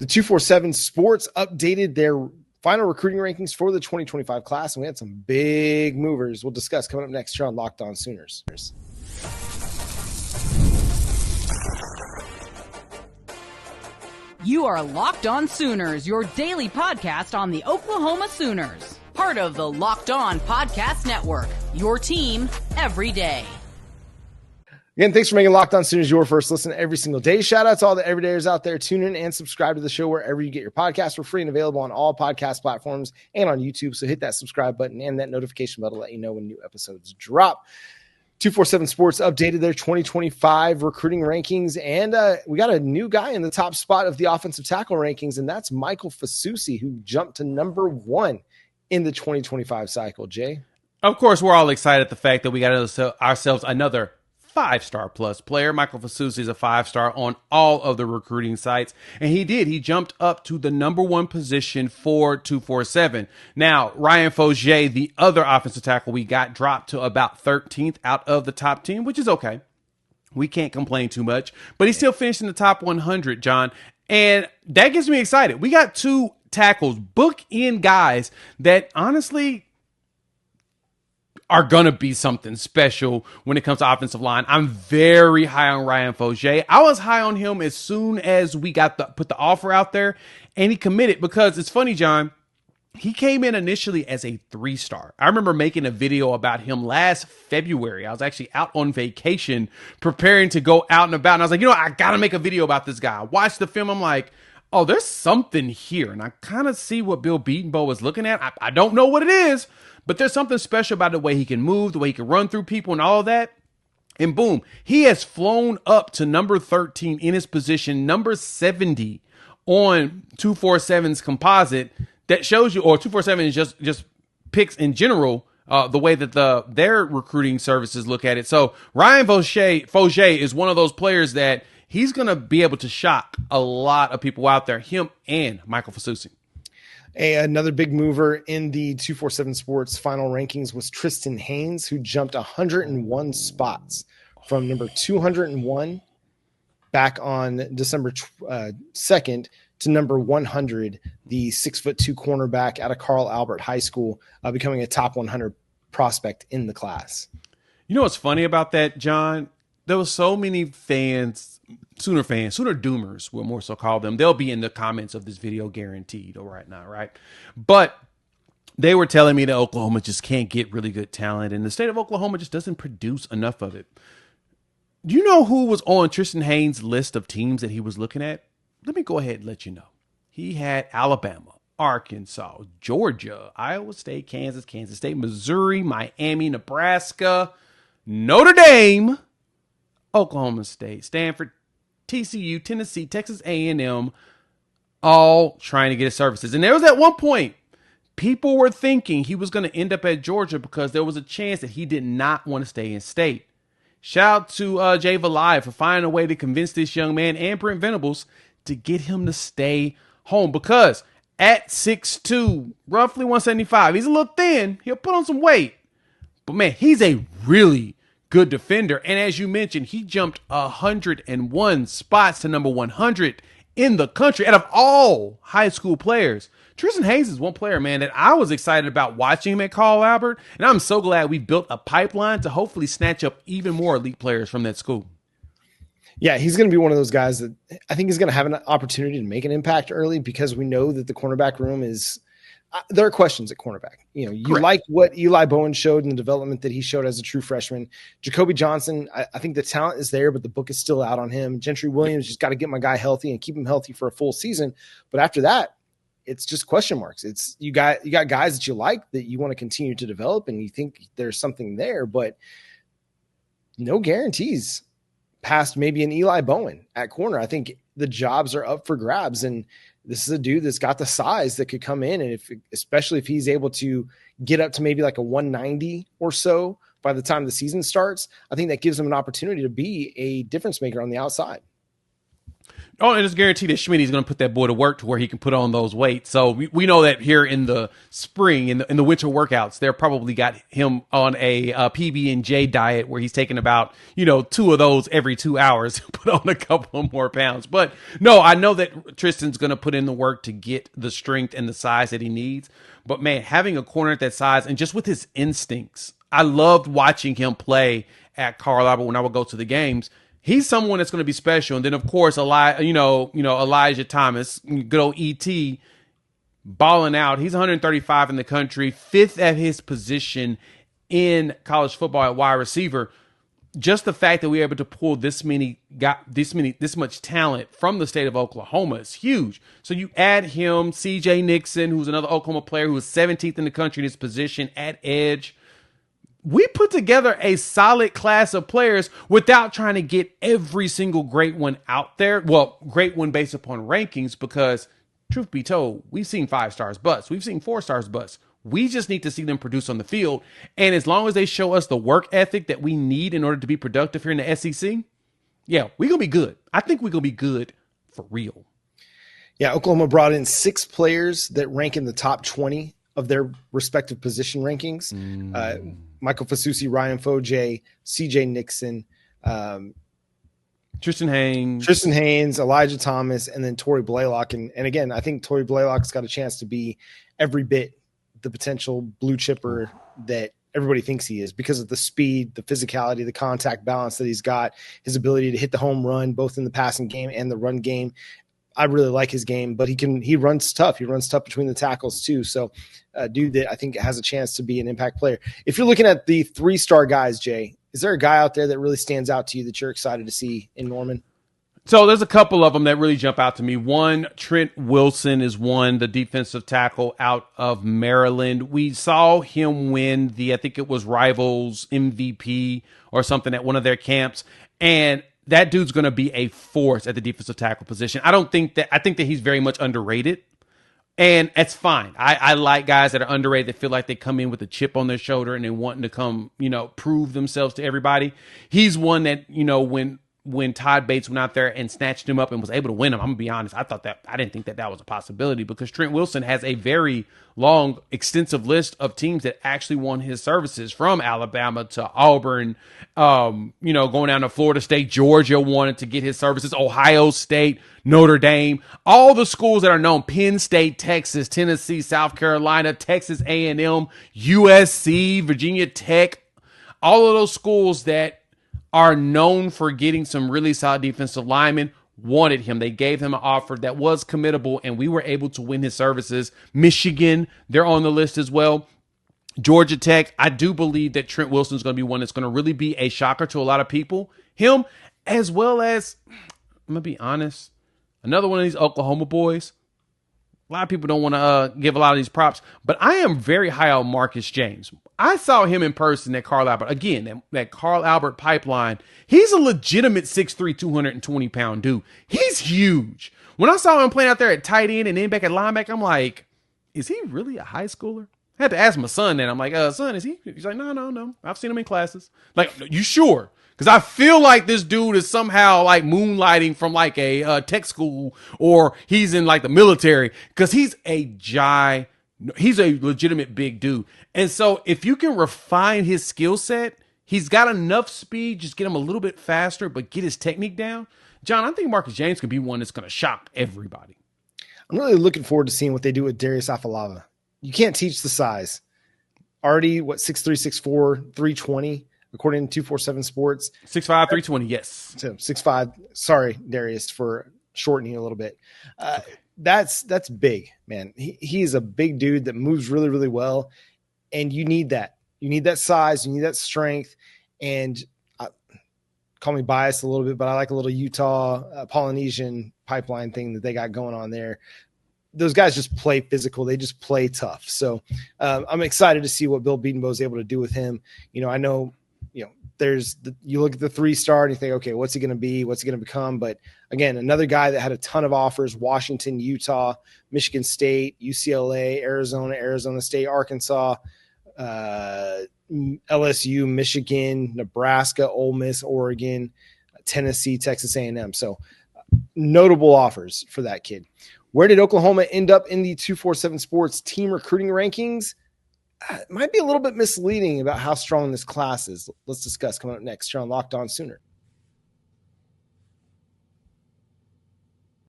The 247 Sports updated their final recruiting rankings for the 2025 class, and we had some big movers we'll discuss coming up next here on Locked On Sooners. You are Locked On Sooners, your daily podcast on the Oklahoma Sooners. Part of the Locked On Podcast Network, your team every day. Again, thanks for making Locked On Sooners your first listen every single day. Shout out to all the everydayers out there. Tune in and subscribe to the show wherever you get your podcasts. We're free and available on all podcast platforms and on YouTube. So hit that subscribe button and that notification bell to let you know when new episodes drop. 247 Sports updated their 2025 recruiting rankings, and we got a new guy in the top spot of the offensive tackle rankings, and that's Michael Fasousi, who jumped to number 1 in the 2025 cycle. Jay? Of course, we're all excited at the fact that we got ourselves another 5-star plus player. Michael Fasousi is a 5-star on all of the recruiting sites, and he jumped up to the number 1 position for 247. Now, Ryan Fauger, the other offensive tackle we got, dropped to about 13th out of the top 10, which is okay. We can't complain too much, but he still finished in the top 100, John, and that gets me excited. We got 2 tackles, book-in guys that honestly are going to be something special when it comes to offensive line. I'm very high on Ryan Fauger. I was high on him as soon as we put the offer out there, and he committed, because it's funny, John, he came in initially as a 3-star. I remember making a video about him last February. I was actually out on vacation preparing to go out and about, and I was like, I got to make a video about this guy. I watched the film. I'm like, oh, there's something here, and I kind of see what Bill Bedenbaugh was looking at. I don't know what it is, but there's something special about the way he can move, the way he can run through people and all of that. And boom, he has flown up to number 13 in his position, number 70 on 247's composite. That shows you, or 247 is just picks in general, the way that their recruiting services look at it. So Ryan Fauger is one of those players that he's going to be able to shock a lot of people out there, him and Michael Fasousi. Another big mover in the 247 Sports final rankings was Tristan Haynes, who jumped 101 spots from number 201 back on December 2nd to number 100, the 6'2" cornerback out of Carl Albert High School, becoming a top 100 prospect in the class. You know what's funny about that, John? There were so many fans, Sooner Doomers, we'll more so call them. They'll be in the comments of this video guaranteed right now, right? But they were telling me that Oklahoma just can't get really good talent, and the state of Oklahoma just doesn't produce enough of it. Do you know who was on Tristan Haynes' list of teams that he was looking at? Let me go ahead and let you know. He had Alabama, Arkansas, Georgia, Iowa State, Kansas State, Missouri, Miami, Nebraska, Notre Dame, Oklahoma State, Stanford, TCU, Tennessee, Texas A&M, all trying to get his services. And there was at one point, people were thinking he was going to end up at Georgia because there was a chance that he did not want to stay in state. Shout out to Jay Valai for finding a way to convince this young man and Brent Venables to get him to stay home, because at 6'2", roughly 175, he's a little thin. He'll put on some weight. But man, he's a really good defender. And as you mentioned, he jumped 101 spots to number 100 in the country out of all high school players. Tristan Haynes is one player, man, that I was excited about watching him at Carl Albert. And I'm so glad we built a pipeline to hopefully snatch up even more elite players from that school. Yeah, he's going to be one of those guys that I think is going to have an opportunity to make an impact early, because we know that the cornerback room is there are questions at cornerback. You Correct. Like what Eli Bowen showed in the development that he showed as a true freshman. Jacoby Johnson, I think the talent is there, but the book is still out on him. Gentry Williams, just got to get my guy healthy and keep him healthy for a full season. But after that, it's just question marks. It's you got guys that you like, that you want to continue to develop, and you think there's something there, but no guarantees past maybe an Eli Bowen at corner. I think the jobs are up for grabs, and this is a dude that's got the size that could come in, and especially if he's able to get up to maybe like a 190 or so by the time the season starts, I think that gives him an opportunity to be a difference maker on the outside. Oh, and it's guaranteed that Schmitty's going to put that boy to work to where he can put on those weights. So we know that here in the spring, in the winter workouts, they're probably got him on a PB&J diet where he's taking about, 2 of those every 2 hours, put on a couple more pounds. But no, I know that Tristan's going to put in the work to get the strength and the size that he needs. But man, having a corner at that size and just with his instincts, I loved watching him play at Carl Albert when I would go to the games. He's someone that's going to be special. And then, of course, Elijah Thomas, good old E.T., balling out. He's 135 in the country, 5th at his position in college football at wide receiver. Just the fact that we were able to pull this much talent from the state of Oklahoma is huge. So you add him, C.J. Nixon, who's another Oklahoma player who is 17th in the country in his position at edge. We put together a solid class of players without trying to get every single great one out there. Well, great one based upon rankings, because truth be told, we've seen 5 stars bust. We've seen 4 stars bust. We just need to see them produce on the field. And as long as they show us the work ethic that we need in order to be productive here in the SEC, yeah, we're going to be good. I think we're going to be good for real. Yeah, Oklahoma brought in 6 players that rank in the top 20 of their respective position rankings. Michael Fasousi, Ryan Foje, CJ Nixon, Tristan Haynes, Elijah Thomas, and then Torrey Blaylock. And again, I think Torrey Blaylock's got a chance to be every bit the potential blue chipper that everybody thinks he is, because of the speed, the physicality, the contact balance that he's got, his ability to hit the home run, both in the passing game and the run game. I really like his game, but he runs tough. He runs tough between the tackles too. So a dude that I think has a chance to be an impact player. If you're looking at the 3-star guys, Jay, is there a guy out there that really stands out to you that you're excited to see in Norman? So there's a couple of them that really jump out to me. One, Trent Wilson is one, the defensive tackle out of Maryland. We saw him win I think it was Rivals MVP or something at one of their camps. And that dude's going to be a force at the defensive tackle position. I think that he's very much underrated, and that's fine. I like guys that are underrated that feel like they come in with a chip on their shoulder and they wanting to come, prove themselves to everybody. He's one that, when Todd Bates went out there and snatched him up and was able to win him, I'm gonna be honest, I didn't think that was a possibility, because Trent Wilson has a very long, extensive list of teams that actually won his services, from Alabama to Auburn, going down to Florida State. Georgia wanted to get his services, Ohio State, Notre Dame, all the schools that are known, Penn State, Texas, Tennessee, South Carolina, Texas A&M, USC, Virginia Tech, all of those schools that are known for getting some really solid defensive linemen wanted him. They gave him an offer that was committable, and we were able to win his services. Michigan, they're on the list as well. Georgia Tech, I do believe that Trent Wilson is going to be one that's going to really be a shocker to a lot of people. Him, as well as, I'm going to be honest, another one of these Oklahoma boys. A lot of people don't want to give a lot of these props, but I am very high on Marcus James. I saw him in person at Carl Albert. Again, that Carl Albert pipeline. He's a legitimate 6'3", 220-pound dude. He's huge. When I saw him playing out there at tight end and then back at linebacker, I'm like, is he really a high schooler? I had to ask my son that. I'm like, son, is he? He's like, no. I've seen him in classes. Like, you sure? Because I feel like this dude is somehow like moonlighting from like a tech school, or he's in like the military, because he's a legitimate big dude. And so if you can refine his skill set, he's got enough speed, just get him a little bit faster, but get his technique down. John, I think Marcus James could be one that's going to shock everybody. I'm really looking forward to seeing what they do with Darius Afalava. You can't teach the size. Already, 6'3", 6'4", 320, according to 247 Sports. 6'5", 320, yes. So 6'5". Sorry, Darius, for shortening a little bit. Okay. That's big, man. He's a big dude that moves really, really well, and you need that. You need that size. You need that strength. And call me biased a little bit, but I like a little Utah Polynesian pipeline thing that they got going on there. Those guys just play physical. They just play tough. So I'm excited to see what Bill Bedenbaugh is able to do with him. I know, you look at the 3-star and you think, okay, what's he going to be? What's he going to become? But again, another guy that had a ton of offers: Washington, Utah, Michigan State, UCLA, Arizona State, Arkansas, LSU, Michigan, Nebraska, Ole Miss, Oregon, Tennessee, Texas A&M. So notable offers for that kid. Where did Oklahoma end up in the 247 Sports team recruiting rankings? It might be a little bit misleading about how strong this class is. Let's discuss coming up next here on Locked On Sooner.